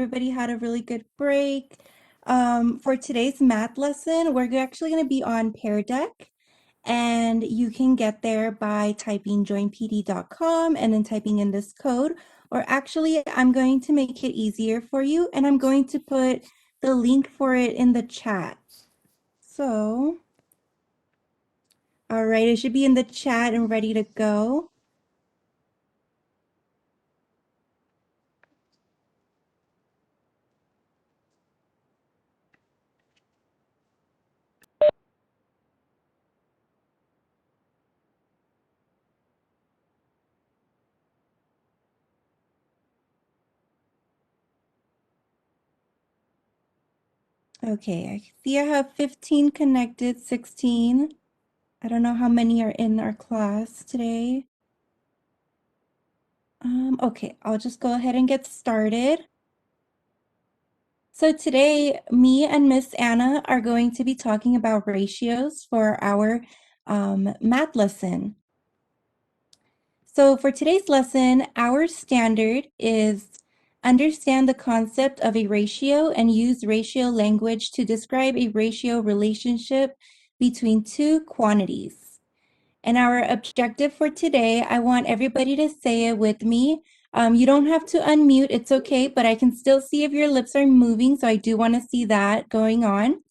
everybody had a really good break. For today's math lesson, we're actually going to be on Pear Deck, and you can get there by typing joinpd.com and then typing in this code. Or actually, I'm going to make it easier for you, and I'm going to put the link for it in the chat. So, all right, it should be in the chat and ready to go. Okay, I see I have 15 connected, 16. I don't know how many are in our class today. Okay, I'll just go ahead and get started. So today, me and Miss Anna are going to be talking about ratios for our math lesson. So for today's lesson, our standard is understand the concept of a ratio and use ratio language to describe a ratio relationship between two quantities. And our objective for today, I want everybody to say it with me. You don't have to unmute, it's okay, but I can still see if your lips are moving, so I do want to see that going on.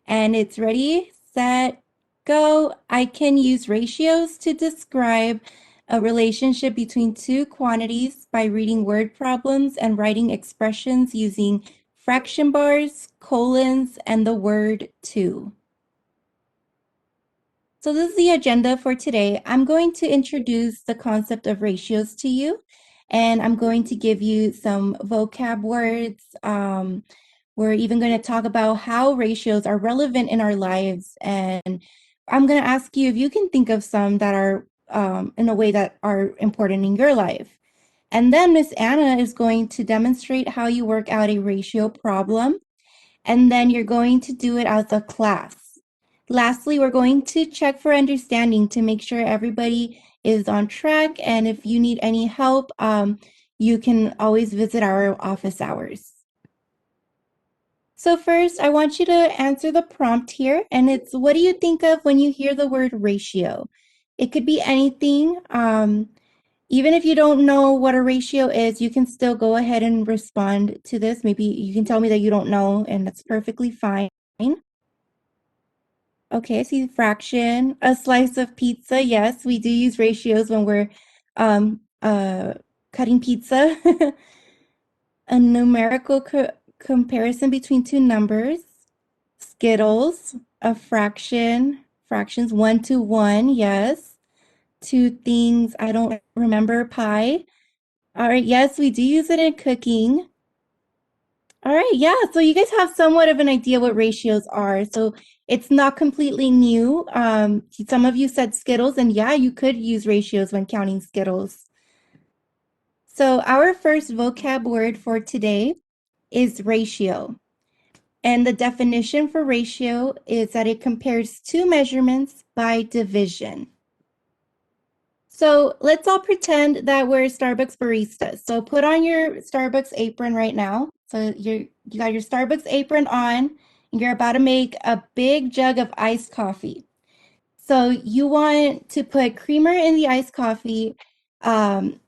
And it's ready, set, go. I can use ratios to describe a relationship between two quantities by reading word problems and writing expressions using fraction bars, colons, and the word to. So this is the agenda for today. I'm going to introduce the concept of ratios to you, and I'm going to give you some vocab words. We're even going to talk about how ratios are relevant in our lives, and I'm going to ask you if you can think of some that are in a way that are important in your life. And then Miss Anna is going to demonstrate how you work out a ratio problem, and then you're going to do it as a class. Lastly, we're going to check for understanding to make sure everybody is on track. And if you need any help, you can always visit our office hours. So first, I want you to answer the prompt here. And it's, what do you think of when you hear the word ratio? It could be anything. Even if you don't know what a ratio is, you can still go ahead and respond to this. Maybe you can tell me that you don't know, and that's perfectly fine. Okay, I see fraction, a slice of pizza. Yes, we do use ratios when we're cutting pizza. A numerical comparison between two numbers. Skittles, a fraction, fractions 1 to 1, yes. Two things, I don't remember, pie. All right, yes, we do use it in cooking. All right, yeah, so you guys have somewhat of an idea what ratios are. So it's not completely new. Some of you said Skittles, and yeah, you could use ratios when counting Skittles. So our first vocab word for today is ratio. And the definition for ratio is that it compares two measurements by division. So let's all pretend that we're Starbucks baristas. So put on your Starbucks apron right now. So you got your Starbucks apron on, and you're about to make a big jug of iced coffee. So you want to put creamer in the iced coffee, to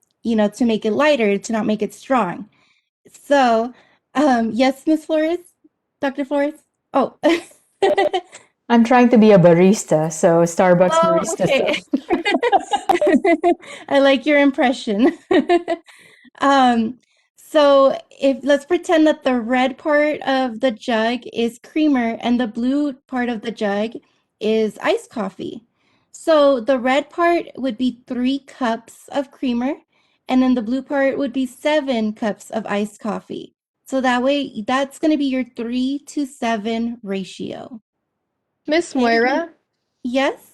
make it lighter, to not make it strong. So, yes, Miss Flores, Dr. Flores. Oh. I'm trying to be a barista, so Starbucks Oh, barista okay. stuff. I like your impression. Um, so if let's pretend that the red part of the jug is creamer and the blue part of the jug is iced coffee. So the red part would be 3 cups of creamer, and then the blue part would be 7 cups of iced coffee. So that way, that's going to be your 3 to 7 ratio. Miss Okay? Moira, Yes?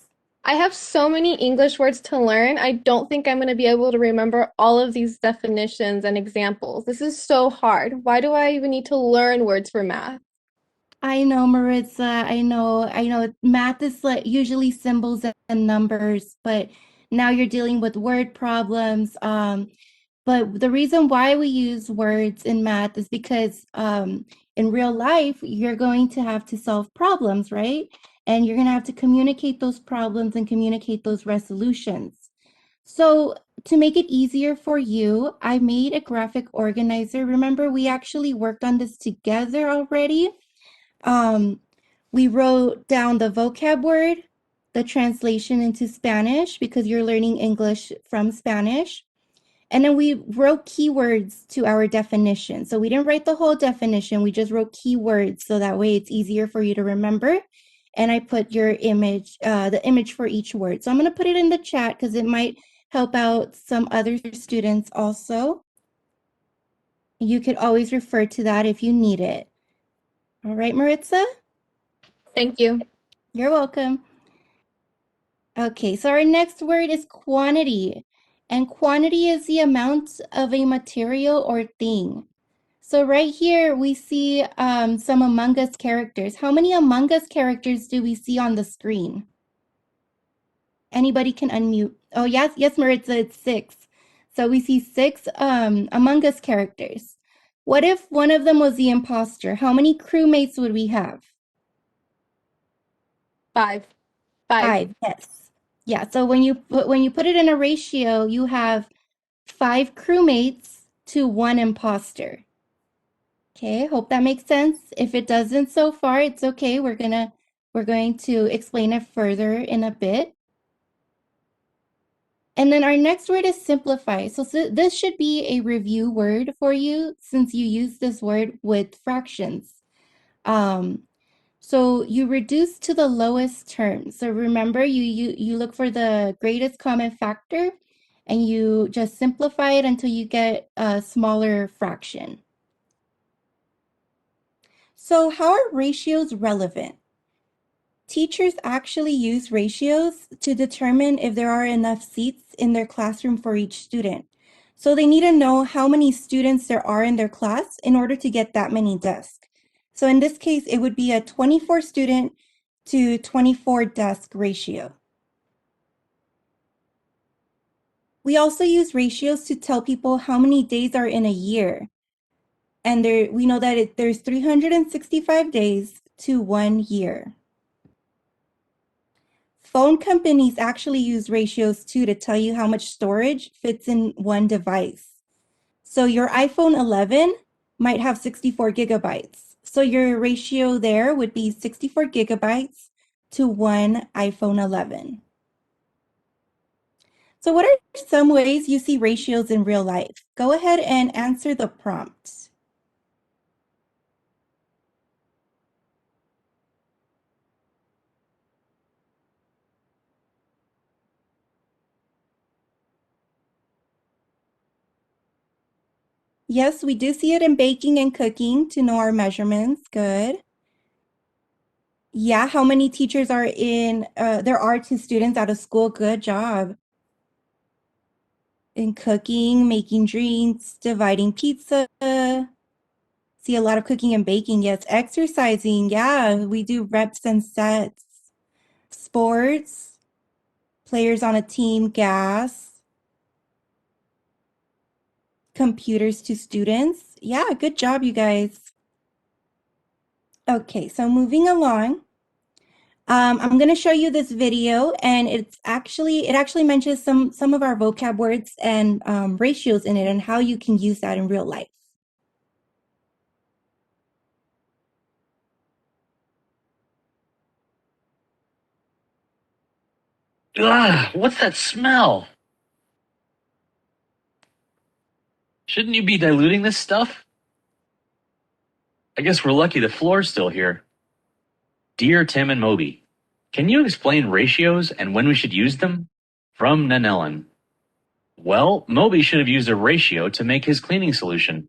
I have so many English words to learn. I don't think I'm going to be able to remember all of these definitions and examples. This is so hard. Why do I even need to learn words for math? I know, Maritza. I know. Math is like usually symbols and numbers, but now you're dealing with word problems. But the reason why we use words in math is because in real life, you're going to have to solve problems, right? And you're going to have to communicate those problems and communicate those resolutions. So to make it easier for you, I made a graphic organizer. Remember, we actually worked on this together already. Um, we wrote down the vocab word, the translation into Spanish, because you're learning English from Spanish. And then we wrote keywords to our definition. So we didn't write the whole definition, we just wrote keywords so that way it's easier for you to remember. And I put your image, the image for each word. So I'm going to put it in the chat because it might help out some other students also. You could always refer to that if you need it. All right, Maritza? Thank you. You're welcome. Okay, so our next word is quantity. And quantity is the amount of a material or thing. So right here we see some Among Us characters. How many Among Us characters do we see on the screen? Anybody can unmute. Oh, yes, Maritza, it's 6. So we see 6 Among Us characters. What if one of them was the imposter? How many crewmates would we have? 5. 5, yes. Yeah, so when you put it in a ratio, you have 5 crewmates to 1 imposter. Okay, hope that makes sense. If it doesn't so far, it's okay. We're going to explain it further in a bit. And then our next word is simplify. So this should be a review word for you since you use this word with fractions. So you reduce to the lowest term. So remember, you look for the greatest common factor and you just simplify it until you get a smaller fraction. So how are ratios relevant? Teachers actually use ratios to determine if there are enough seats in their classroom for each student. So they need to know how many students there are in their class in order to get that many desks. So in this case, it would be a 24 student to 24 desk ratio. We also use ratios to tell people how many days are in a year. And we know that there's 365 days to 1 year. Phone companies actually use ratios too to tell you how much storage fits in one device. So your iPhone 11 might have 64 gigabytes. So your ratio there would be 64 gigabytes to 1 iPhone 11. So what are some ways you see ratios in real life? Go ahead and answer the prompt. Yes, we do see it in baking and cooking to know our measurements. Good. Yeah, how many teachers are there are 2 students at a school? Good job. In cooking, making drinks, dividing pizza. See a lot of cooking and baking. Yes, exercising. Yeah, we do reps and sets. Sports, players on a team, gas. Computers to students. Yeah, good job, you guys. Okay, so moving along. I'm going to show you this video, and it actually mentions some of our vocab words and ratios in it and how you can use that in real life. Ugh, what's that smell? Shouldn't you be diluting this stuff? I guess we're lucky the floor's still here. Dear Tim and Moby, can you explain ratios and when we should use them? From Nanellen. Well, Moby should have used a ratio to make his cleaning solution.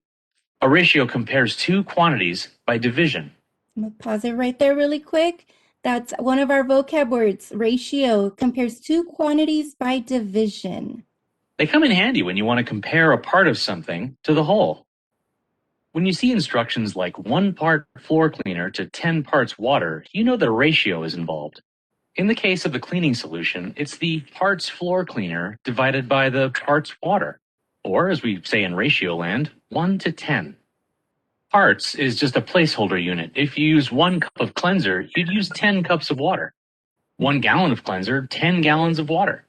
A ratio compares two quantities by division. I'm going to pause it right there really quick. That's one of our vocab words. Ratio compares 2 quantities by division. They come in handy when you want to compare a part of something to the whole. When you see instructions like 1 part floor cleaner to 10 parts water, you know the ratio is involved. In the case of the cleaning solution, it's the parts floor cleaner divided by the parts water. or as we say in ratio land, 1 to 10. Parts is just a placeholder unit. If you use 1 cup of cleanser, you'd use 10 cups of water. 1 gallon of cleanser, 10 gallons of water.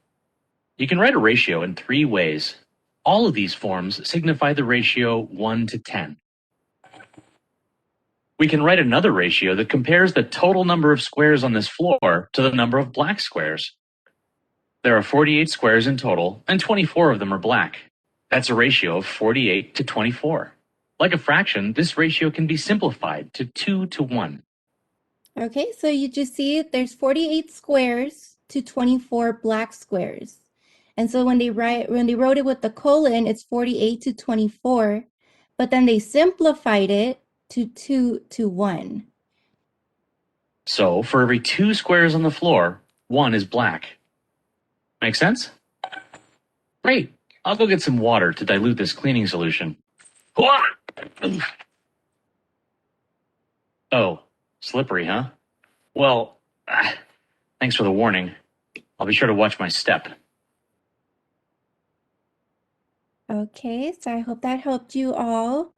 You can write a ratio in 3 ways. All of these forms signify the ratio 1 to 10. We can write another ratio that compares the total number of squares on this floor to the number of black squares. There are 48 squares in total, and 24 of them are black. That's a ratio of 48 to 24. Like a fraction, this ratio can be simplified to 2 to 1. Okay, so you just see there's 48 squares to 24 black squares. And so when they wrote it with the colon, it's 48 to 24, but then they simplified it to 2 to 1. So for every 2 squares on the floor, 1 is black. Make sense? Great. I'll go get some water to dilute this cleaning solution. Oh, slippery, huh? Well, thanks for the warning. I'll be sure to watch my step. Okay, so I hope that helped you all.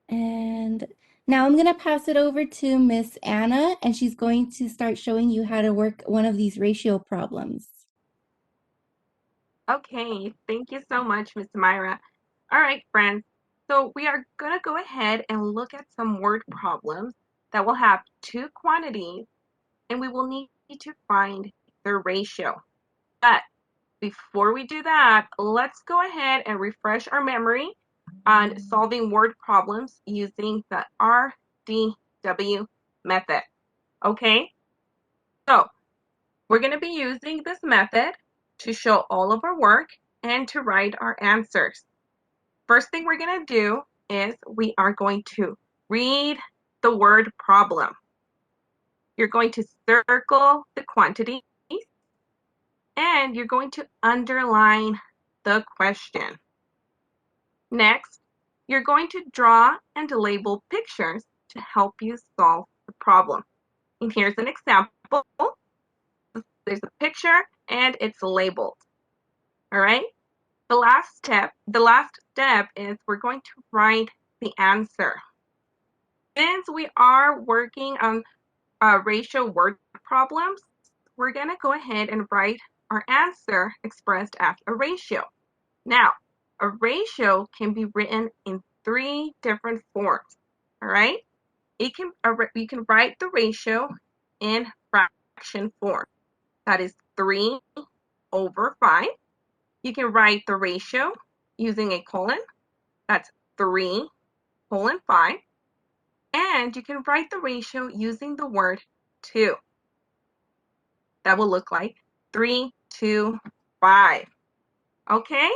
And now I'm going to pass it over to Miss Anna, and she's going to start showing you how to work one of these ratio problems. Okay, thank you so much, Miss Myra. All right, friends. So we are going to go ahead and look at some word problems that will have 2 quantities, and we will need to find their ratio. But before we do that, let's go ahead and refresh our memory on solving word problems using the RDW method. Okay, so we're going to be using this method to show all of our work and to write our answers. First thing we're going to do is we are going to read the word problem. You're going to circle the quantities and you're going to underline the question. Next, you're going to draw and label pictures to help you solve the problem. And here's an example. There's a picture and it's labeled. All right? The last step is we're going to write the answer. Since we are working on ratio word problems, we're going to go ahead and write our answer expressed as a ratio. Now, a ratio can be written in 3 different forms. All right? You can write the ratio in fraction form. That is 3 over 5. You can write the ratio using a colon. That's 3 colon 5. And you can write the ratio using the word 2. That will look like 3, 2, 5. Okay?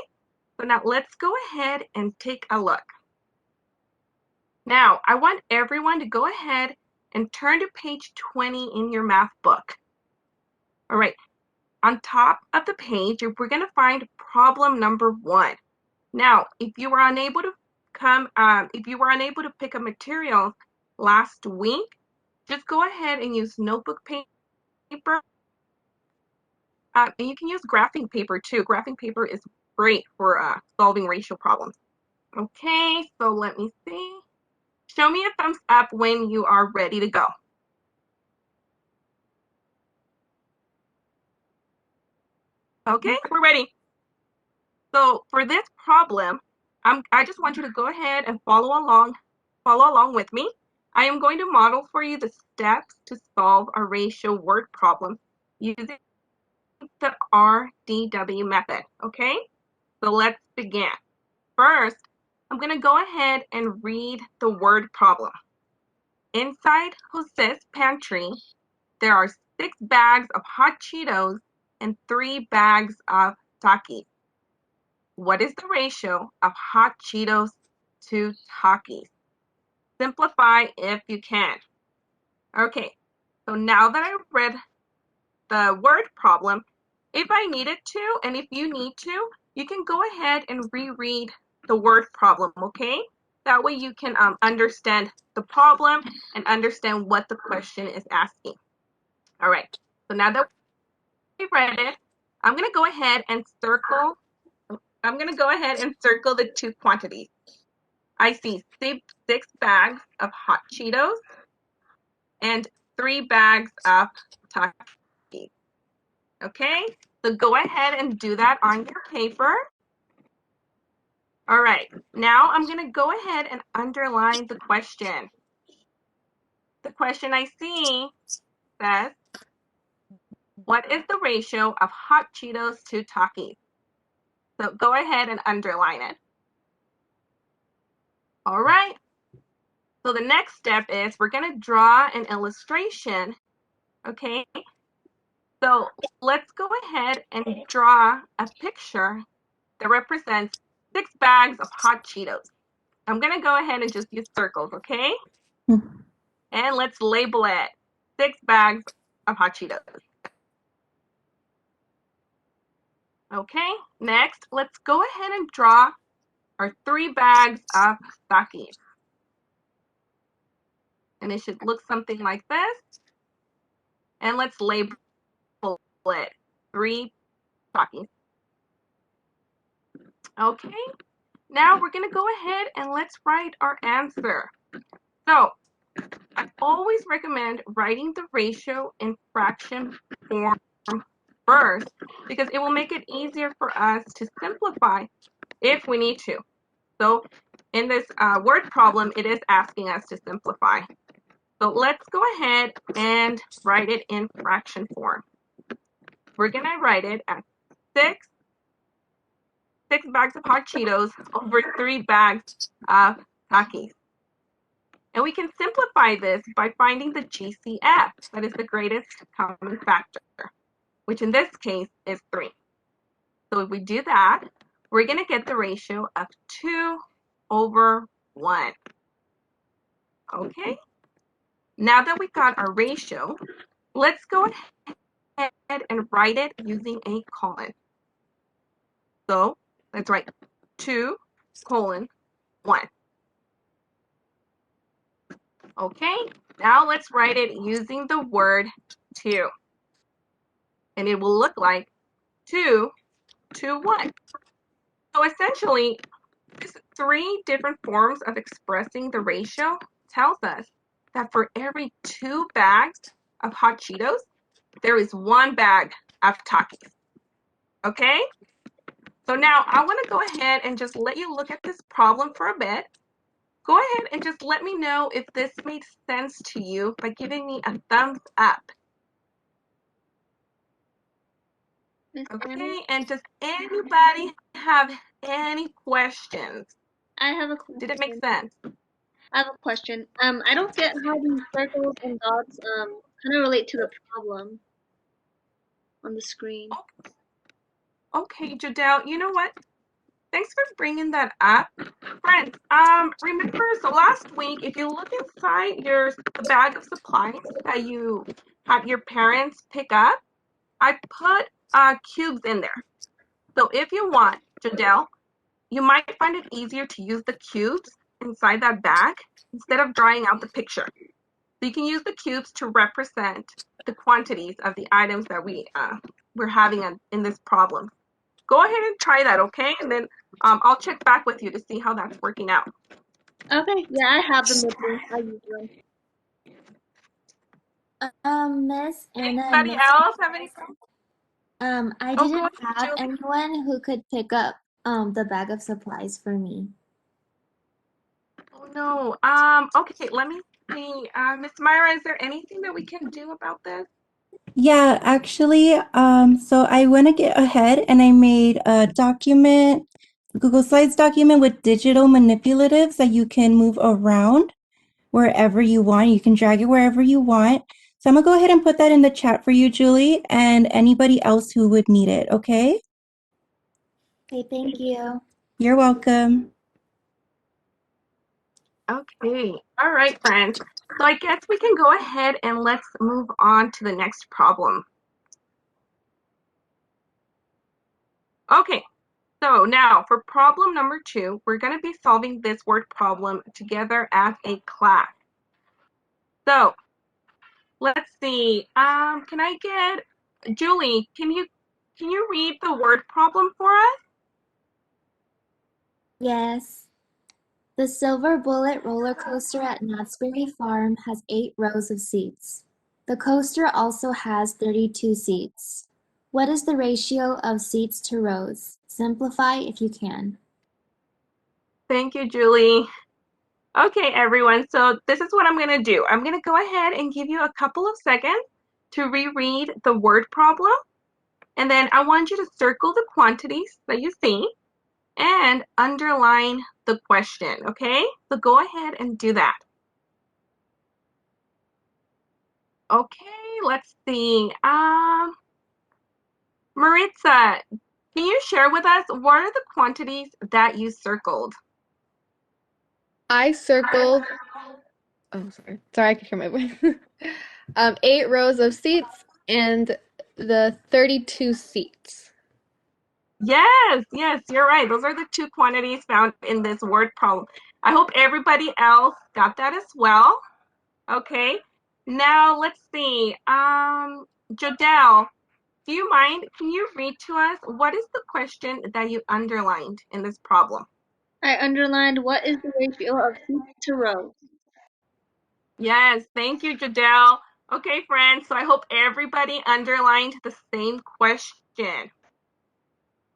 So now let's go ahead and take a look. Now, I want everyone to go ahead and turn to page 20 in your math book. All right. On top of the page, we're going to find problem number 1. Now, if you were unable to pick up materials last week, just go ahead and use notebook paper. And you can use graphing paper too. Graphing paper is great for solving ratio problems. Okay, so let me see. Show me a thumbs up when you are ready to go. Okay, we're ready. So for this problem, I just want you to go ahead and follow along with me. I am going to model for you the steps to solve a ratio word problem using the RDW method. Okay, so let's begin. First, I'm going to go ahead and read the word problem. Inside Jose's pantry, there are 6 bags of hot Cheetos and 3 bags of Takis. What is the ratio of hot Cheetos to Takis? Simplify if you can. Okay, so now that I've read the word problem, if I needed to, and if you need to, you can go ahead and reread the word problem, okay? That way you can understand the problem and understand what the question is asking. All right, so now that we've read it, I'm going to go ahead and circle I'm going to go ahead and circle the two quantities. I see 6 bags of hot Cheetos and 3 bags of Takis. Okay, so go ahead and do that on your paper. All right, now I'm going to go ahead and underline the question. The question I see says, what is the ratio of hot Cheetos to Takis? So go ahead and underline it. All right, so the next step is we're going to draw an illustration. Okay, so let's go ahead and draw a picture that represents 6 bags of hot Cheetos. I'm going to go ahead and just use circles, okay? And let's label it 6 bags of hot Cheetos. Okay, next, let's go ahead and draw our 3 bags of Takis. And it should look something like this. And let's label it 3 Takis. Okay, now we're going to go ahead and let's write our answer. So, I always recommend writing the ratio in fraction form first because it will make it easier for us to simplify if we need to. So in this word problem, it is asking us to simplify. So let's go ahead and write it in fraction form. We're going to write it as 6 bags of hot Cheetos over 3 bags of Takis. And we can simplify this by finding the GCF, that is the greatest common factor, which in this case is 3. So if we do that, we're going to get the ratio of 2 over 1. Okay? Now that we've got our ratio, let's go ahead and write it using a colon. So let's write 2 colon 1. Okay? Now let's write it using the word 2. And it will look like 2 to 1. So essentially, these 3 different forms of expressing the ratio tells us that for every 2 bags of hot Cheetos, there is 1 bag of Takis. Okay? So now I want to go ahead and just let you look at this problem for a bit. Go ahead and just let me know if this made sense to you by giving me a thumbs up. Okay, and does anybody have any questions? I have a question. Did it make sense? I have a question. I don't get how these circles and dots kind of relate to the problem on the screen. Okay, Jadelle, you know what? Thanks for bringing that up. Friends, remember, so last week, if you look inside the bag of supplies that you had your parents pick up, I put cubes in there. So if you want, Jadelle, you might find it easier to use the cubes inside that bag instead of drawing out the picture. So you can use the cubes to represent the quantities of the items that we're having in this problem. Go ahead and try that, okay? And then I'll check back with you to see how that's working out. Okay, yeah, I have them with me. I use them. Miss Anna and Anybody Miss, else have any questions? I Oh, go didn't ahead, have Julie. anyone who could pick up the bag of supplies for me. Oh no. Okay, let me see. Miss Myra, is there anything that we can do about this? Yeah, actually, so I went to get ahead and I made a document, Google Slides document with digital manipulatives that you can move around wherever you want. You can drag it wherever you want. So I'm gonna go ahead and put that in the chat for you, Julie, and anybody else who would need it, okay? Okay, thank you. You're welcome. Okay. All right, friends. So I guess we can go ahead and let's move on to the next problem. Okay. So now for problem number 2, we're going to be solving this word problem together as a class. So let's see. Can I get Julie? Can you read the word problem for us? Yes. The Silver Bullet roller coaster at Knott's Berry Farm has 8 rows of seats. The coaster also has 32 seats. What is the ratio of seats to rows? Simplify if you can. Thank you, Julie. Okay, everyone, so this is what I'm going to do. I'm going to go ahead and give you a couple of seconds to reread the word problem, and then I want you to circle the quantities that you see and underline the question, okay? So go ahead and do that. Okay, let's see. Maritza, can you share with us what are the quantities that you circled? I circled, oh, sorry, I could hear my voice. 8 rows of seats and the 32 seats. Yes, yes, you're right. Those are the two quantities found in this word problem. I hope everybody else got that as well. Okay, now let's see. Jodelle, do you mind? Can you read to us what is the question that you underlined in this problem? I underlined what is the ratio of seats to rows. Yes, thank you, Jodelle. Okay, friends, so I hope everybody underlined the same question.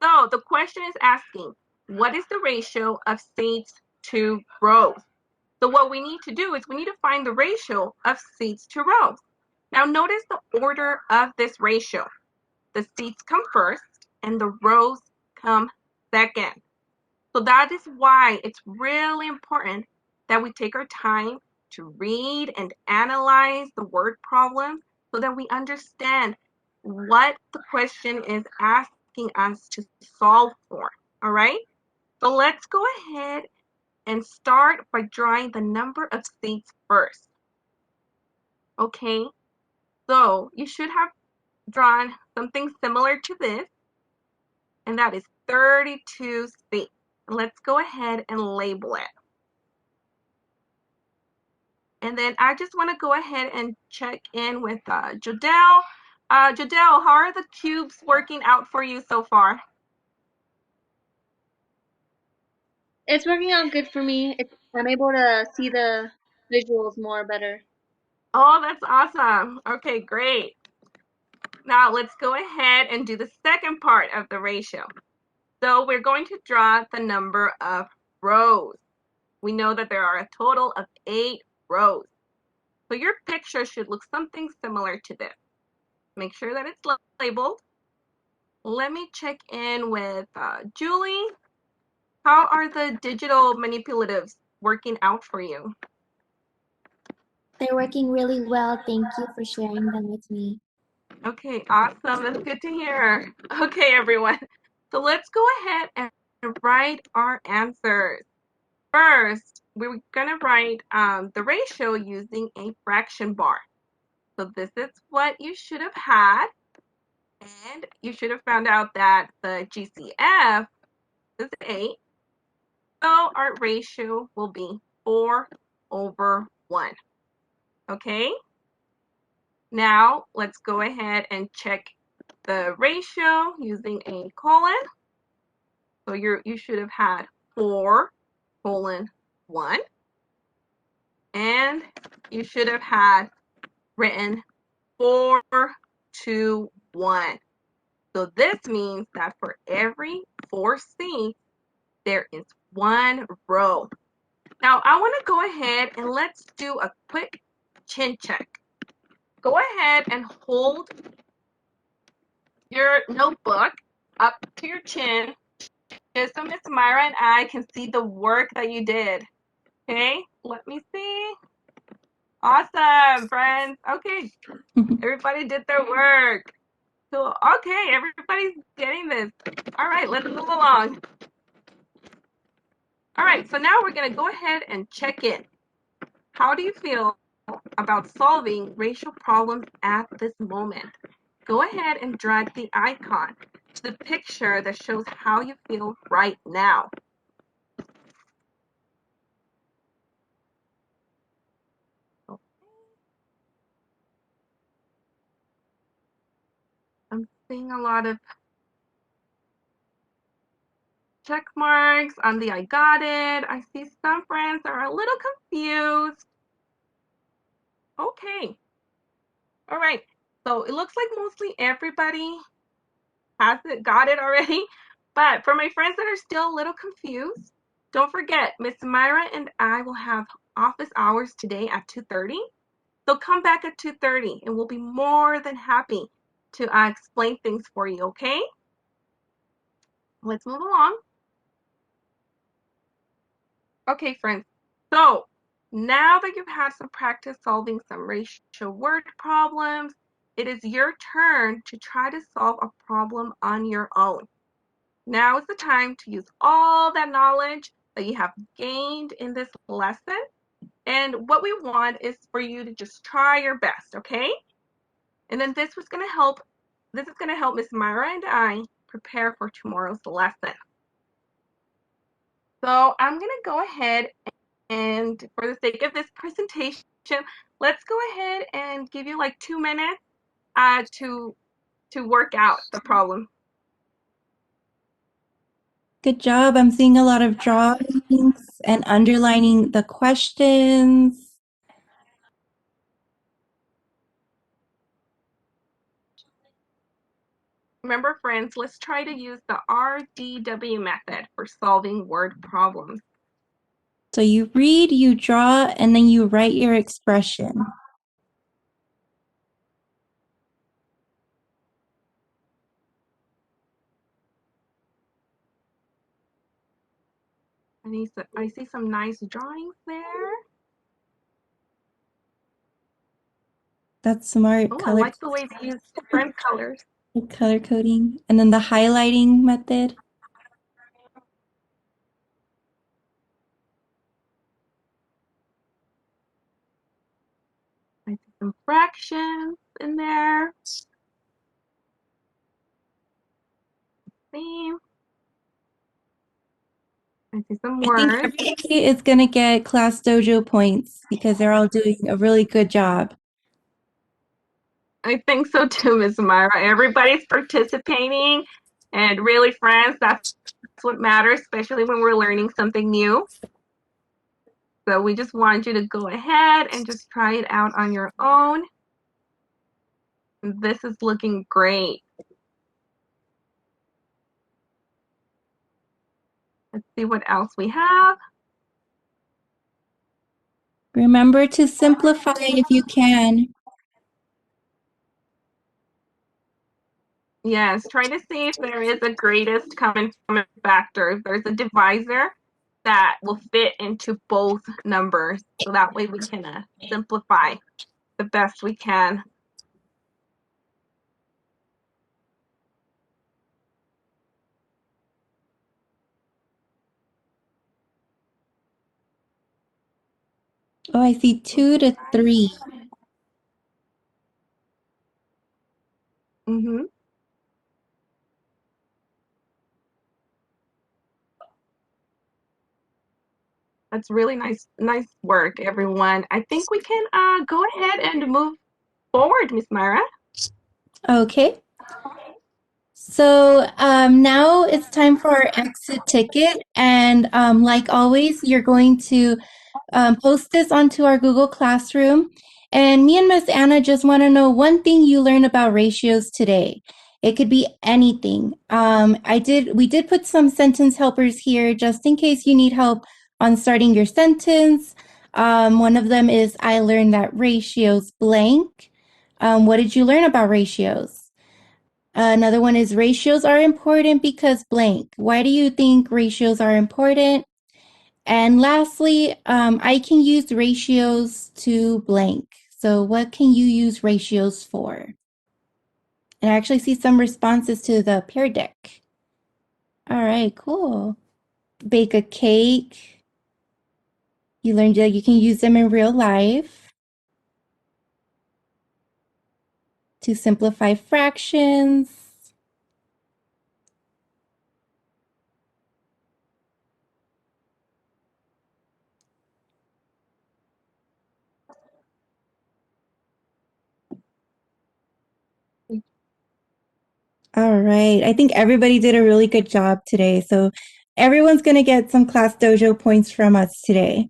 So the question is asking, what is the ratio of seats to rows? So what we need to do is we need to find the ratio of seats to rows. Now notice the order of this ratio. The seats come first and the rows come second. So that is why it's really important that we take our time to read and analyze the word problem so that we understand what the question is asking us to solve for. All right? So let's go ahead and start by drawing the number of seats first. Okay? So you should have drawn something similar to this, and that is 32 seats. Let's go ahead and label it. And then I just want to go ahead and check in with Jodelle. Jodelle, how are the cubes working out for you so far? It's working out good for me. I'm able to see the visuals more better. Oh, that's awesome. Okay, great. Now let's go ahead and do the second part of the ratio. So we're going to draw the number of rows. We know that there are a total of 8 rows. So your picture should look something similar to this. Make sure that it's labeled. Let me check in with Julie. How are the digital manipulatives working out for you? They're working really well. Thank you for sharing them with me. Okay, awesome. That's good to hear. Okay, everyone. So let's go ahead and write our answers. First, we're going to write the ratio using a fraction bar. So this is what you should have had. And you should have found out that the GCF is 8. So our ratio will be 4/1. Okay? Now let's go ahead and check the ratio using a colon. So you should have had 4:1. And you should have had written 4/1. So this means that for every 4C, there is 1 row. Now I want to go ahead and let's do a quick chin check. Go ahead and hold your notebook up to your chin just so Miss Myra and I can see the work that you did. Okay, let me see. Awesome, friends. Okay, everybody did their work. So, okay, everybody's getting this. All right, let's move along. All right, so now we're going to go ahead and check in. How do you feel about solving racial problems at this moment? Go ahead and drag the icon to the picture that shows how you feel right now. I'm seeing a lot of check marks on the I got it. I see some friends are a little confused. Okay. All right. So it looks like mostly everybody got it already. But for my friends that are still a little confused, don't forget, Miss Myra and I will have office hours today at 2:30. So come back at 2:30 and we'll be more than happy to explain things for you, okay? Let's move along. Okay, friends. So now that you've had some practice solving some ratio word problems, it is your turn to try to solve a problem on your own. Now is the time to use all that knowledge that you have gained in this lesson. And what we want is for you to just try your best, okay? And then this is going to help Miss Myra and I prepare for tomorrow's lesson. So I'm going to go ahead and for the sake of this presentation, let's go ahead and give you like 2 minutes to work out the problem. Good job. I'm seeing a lot of drawings and underlining the questions. Remember, friends, let's try to use the RDW method for solving word problems. So you read, you draw, and then you write your expression. I see some nice drawings there. That's smart Oh, I like the way they use different colors. color coding. And then the highlighting method. I see some fractions in there. See? I see some I think words. everybody is going to get Class Dojo points because they're all doing a really good job. I think so too, Ms. Myra. Everybody's participating, and really, friends, that's what matters, especially when we're learning something new. So we just want you to go ahead and just try it out on your own. This is looking great. Let's see what else we have. Remember to simplify if you can. Yes, try to see if there is a greatest common factor. If there's a divisor that will fit into both numbers. So that way we can simplify the best we can. Oh, I see 2 to 3. Mm-hmm. That's really nice work, everyone. I think we can go ahead and move forward, Miss Myra. Okay. So now it's time for our exit ticket. And like always, you're going to post this onto our Google Classroom. And me and Miss Anna just want to know one thing you learned about ratios today. It could be anything. We did put some sentence helpers here just in case you need help on starting your sentence. One of them is I learned that ratios blank. What did you learn about ratios? Another one is ratios are important because blank. Why do you think ratios are important? And lastly, I can use ratios to blank. So what can you use ratios for? And I actually see some responses to the peer deck. All right, cool. Bake a cake. You learned that you can use them in real life. To simplify fractions. All right. I think everybody did a really good job today. So Everyone's going to get some Class Dojo points from us today.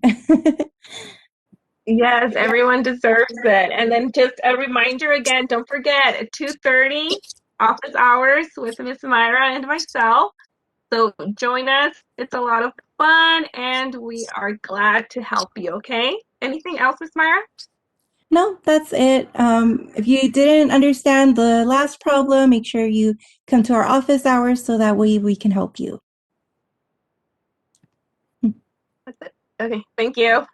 Yes, everyone deserves it. And then just a reminder again, don't forget at 2:30 office hours with Miss Myra and myself. So join us. It's a lot of fun and we are glad to help you, okay? Anything else, Miss Myra? No, that's it. If you didn't understand the last problem, make sure you come to our office hours so that way we can help you. That's it. Okay, thank you.